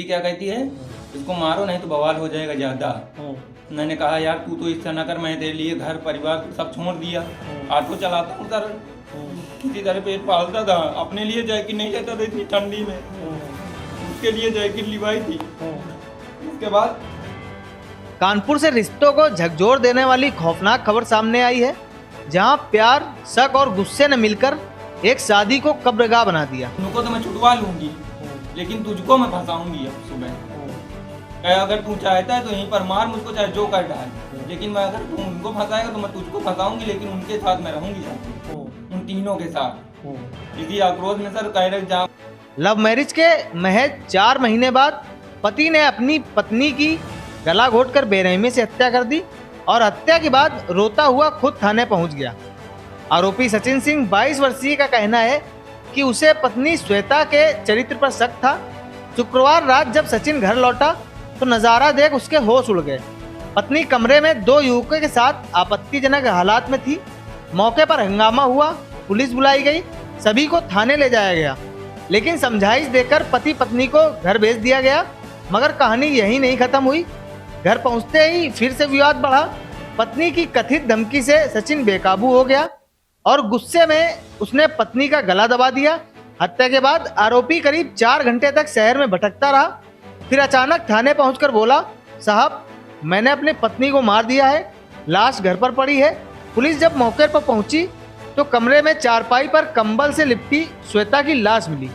क्या कहती है, इसको मारो नहीं तो बवाल हो जाएगा ज्यादा। मैंने कहा यार तू तो इस तरह कर, मैं तेरे लिए घर परिवार सब छोड़ दिया, ऑटो चलाता हूँ सर, किसी तरह पेट पालता था, अपने लिए जैकेट नहीं लेता था इतनी ठंडी में, उसके लिए जैकेट लिवाई थी। उसके बाद कानपुर से रिश्तों को झकझोर देने वाली खौफनाक खबर सामने आई है, जहां प्यार, शक और गुस्से ने मिलकर एक शादी को कब्रगाह बना दिया। उनको तो मैं छुटवा लूंगी, लेकिन तुझको मैं फंसाऊंगी अब सुबह। अगर तू चाहता है तो यहीं पर मार मुझको, चाहे जो कर डाल, लेकिन मैं अगर तू उनको फंसाएगा तो मैं तुझको फंसाऊंगी, लेकिन उनके साथ मैं रहूंगी, उन तीनों के साथ। इसी आक्रोश में सर कह रहे जा। लव मैरिज के महज 4 महीने बाद पति ने अपनी पत्नी की गला घोंटकर बेरहमी से हत्या कर दी और हत्या के बाद रोता हुआ खुद थाने पहुंच गया। आरोपी सचिन सिंह 22 वर्षीय का कहना है कि उसे पत्नी श्वेता के चरित्र पर शक था। शुक्रवार रात जब सचिन घर लौटा तो नजारा देख उसके होश उड़ गए। पत्नी कमरे में 2 युवकों के साथ आपत्तिजनक हालात में थी। मौके पर हंगामा हुआ, पुलिस बुलाई गई, सभी को थाने ले जाया गया, लेकिन समझाइश देकर पति पत्नी को घर भेज दिया गया। मगर कहानी यही नहीं खत्म हुई। घर पहुंचते ही फिर से विवाद बढ़ा। पत्नी की कथित धमकी से सचिन बेकाबू हो गया और गुस्से में उसने पत्नी का गला दबा दिया। हत्या के बाद आरोपी करीब 4 घंटे तक शहर में भटकता रहा। फिर अचानक थाने पहुंचकर बोला, साहब मैंने अपनी पत्नी को मार दिया है, लाश घर पर पड़ी है। पुलिस जब मौके पर पहुंची तो कमरे में चारपाई पर कंबल से लिपटी श्वेता की लाश मिली।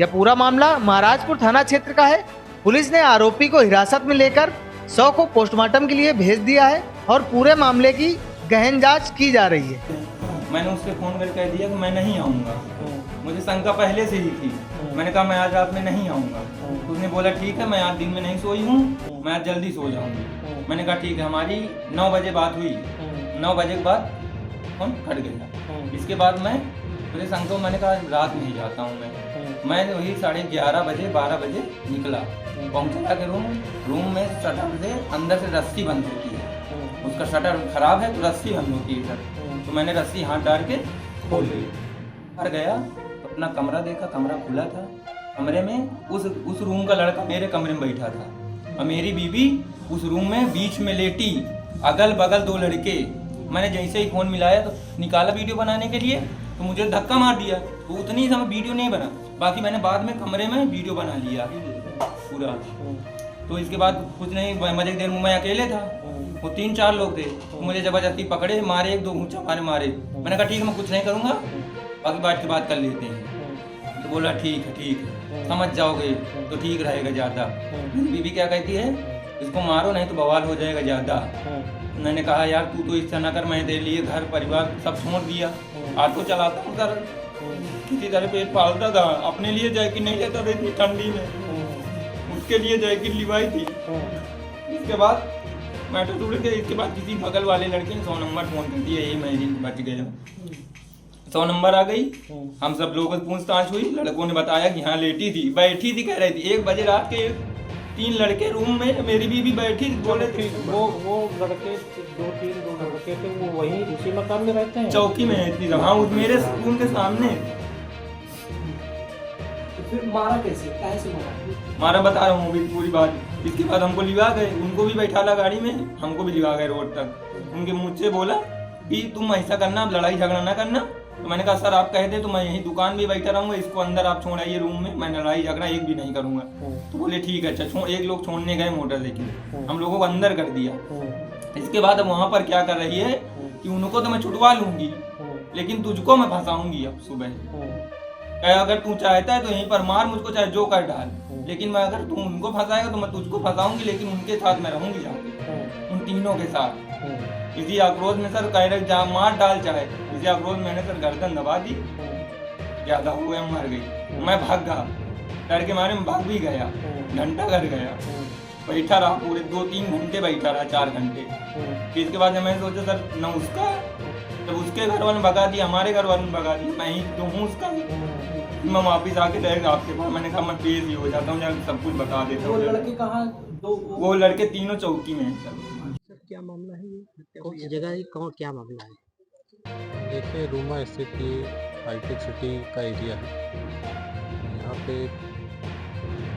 यह पूरा मामला महाराजपुर थाना क्षेत्र का है। पुलिस ने आरोपी को हिरासत में लेकर 100 को पोस्टमार्टम के लिए भेज दिया है और पूरे मामले की गहन जांच की जा रही है। मैंने उससे फोन करके कह दिया कि मैं नहीं आऊँगा, मुझे शंका पहले से ही थी। मैंने कहा मैं आज रात में नहीं आऊँगा। उसने बोला ठीक है, मैं आज दिन में नहीं सोई हूँ, मैं आज जल्दी सो जाऊँगी। मैंने कहा ठीक है। हमारी 9 बजे बात हुई, 9 बजे के बाद फोन कट गया। इसके बाद मैं मेरे संग को मैंने कहा रात में ही जाता हूँ मैं वही 11:30 बजे 12 बजे निकला। पहुँचा के रूम में शटर से अंदर से रस्सी बंद होती है, उसका शटर खराब है तो रस्सी बंद होती है सर। तो मैंने रस्सी हाथ डाल के खोल ली। घर गया तो अपना कमरा देखा, कमरा खुला था। कमरे में उस रूम का लड़का मेरे कमरे में बैठा था और मेरी बीवी उस रूम में बीच में लेटी, अगल बगल 2 लड़के। मैंने जैसे ही फ़ोन मिलाया तो निकाला वीडियो बनाने के लिए, तो मुझे धक्का मार दिया। तो उतनी समय वीडियो नहीं बना, बाकी मैंने बाद में कमरे में वीडियो बना लिया पूरा। तो इसके बाद कुछ नहीं, मजे देर में मैं अकेले था, वो 3-4 लोग थे। तो मुझे ज़बरदस्ती पकड़े, मारे, 1-2 घूंचा मारे। मैंने कहा ठीक है मैं कुछ नहीं करूँगा, बाकी बात की बात कर लेते हैं। तो बोला ठीक है, समझ जाओगे तो ठीक रहेगा ज़्यादा। मेरी बीवी क्या कहती है, इसको मारो नहीं तो बवाल हो जाएगा ज़्यादा। मैंने कहा यार तू तो इस तरह कर, मैं तेरे लिए घर परिवार सब छोड़ दिया, ऑटो चलाता हूँ सर, किसी तरह पेट पालता था, अपने लिए जैकेट नहीं लेता था इतनी ठंडी में, उसके लिए जैकेट लिवाई थी। इसके बाद मैटर टूट गया। इसके बाद किसी बगल वाले लड़के ने 100 नंबर फ़ोन कर दिया, यही मैं बच गया। 100 नंबर आ गई, हम सब लोगों से पूछताछ हुई। लड़कों ने बताया कि हाँ लेटी थी, बैठी थी, कह रही थी 1 बजे रात के 3 लड़के रूम में, मेरी बीवी बैठी बोले थे। वो लड़के 2 लड़के थे, वो वहीं उसी मकान में रहते हैं, चौकी में है। हाँ मेरे रूम के सामने। फिर मारा कैसे मारा? मारा बता रहा हूँ पूरी बात। इसके बाद हमको लिवा गए, उनको भी बैठाला गाड़ी में, हमको भी लिवा गए रोड तक। उनके मुँह से बोला कि तुम ऐसा करना, लड़ाई झगड़ा ना करना। तो मैंने कहा सर आप कह दे तो मैं यहीं दुकान में बैठा रहूँगा, इसको अंदर आप छोड़ आइए रूम में, मैं लड़ाई झगड़ा एक भी नहीं करूँगा। तो बोले ठीक है। अच्छा, एक लोग छोड़ने गए मोटरसाइकिल, हम लोगों को अंदर कर दिया। इसके बाद अब वहाँ पर क्या कर रही है कि उनको तो मैं छुटवा लूँगी, लेकिन तुझको मैं फंसाऊँगी अब सुबह। अगर तू चाहता है तो यहीं पर मार मुझको, चाहे जो कर डाल, लेकिन मैं अगर तू उनको फंसाएगा तो मैं तुझको फंसाऊँगी, लेकिन उनके साथ मैं रहूँगी जाके, उन तीनों के साथ। इसी आक्रोश में सर कह रहे जहाँ मार डाल चाहे, इसी आक्रोश में मैंने सर गर्दन दबा दी, ज़्यादा हुए मर गई। मैं भाग गया, डर के मारे में भाग भी गया, घंटा घर गया, बैठा रहा पूरे 2-3 घंटे बैठा रहा, 4 घंटे। फिर इसके बाद मैं सोचा सर न उसका, जब उसके घर वालों ने भगा दिया, हमारे घर वालों ने भगा दिया, मैं ही तो हूँ उसका। मैं वापिस आके डायरेक्ट आपके पास, मैंने कहा मैं पेश ही हो जाता हूँ, जब सब कुछ बता देता हूँ। वो लड़के कहाँ? वो लड़के तीनों चौकी में हैं सर। क्या मामला है ये? कौन सी जगह है? कौन क्या मामला है? देखिए रूमा स्थित ये हाईटेक सिटी का एरिया है। यहाँ पे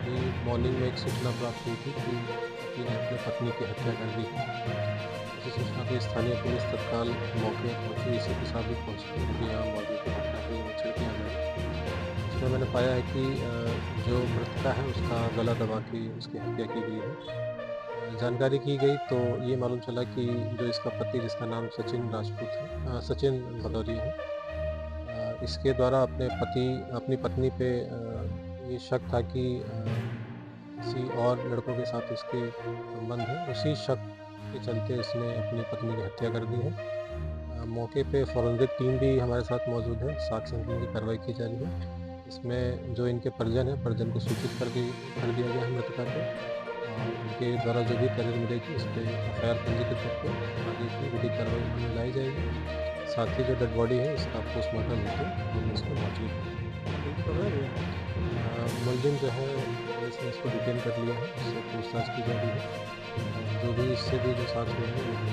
अभी मॉर्निंग में एक सूचना प्राप्त हुई थी कि पति ने अपनी पत्नी की हत्या कर दी। इसी सूचना पर स्थानीय पुलिस तत्काल मौके पर पहुंची, इसी के साथ भी पहुंची क्योंकि यहाँ मौजूद घटना को निरीक्षण किया मैंने। इसमें मैंने पाया है कि जो मृतका है उसका गला दबा के उसकी हत्या की गई है। जानकारी की गई तो ये मालूम चला कि जो इसका पति, जिसका नाम सचिन राजपूत है, सचिन भदौरिया है, इसके द्वारा अपनी पत्नी पे ये शक था कि किसी और लड़कों के साथ इसके संबंध है। उसी शक के चलते इसने अपनी पत्नी की हत्या कर दी है। मौके पे फॉरेंसिक टीम भी हमारे साथ मौजूद है, साक्ष्य संकलन की कार्रवाई की जा रही है। इसमें जो इनके परिजन को सूचित कर दिया गया है मृतका को, और उनके द्वारा जो भी तहरीर मिलेगी उस पर एफआईआर पंजीकृत करके आगे की विधिक कार्रवाई में लाई जाएगी। साथ ही जो डेड बॉडी है इसका पोस्टमार्टम हेतु हम इसको मौजूद मुलजिम जो है पुलिस ने इसको डिटेन कर लिया है, उससे पूछताछ की जा रही है। जो भी इससे भी जो साक्ष्य मिलेंगे वो भी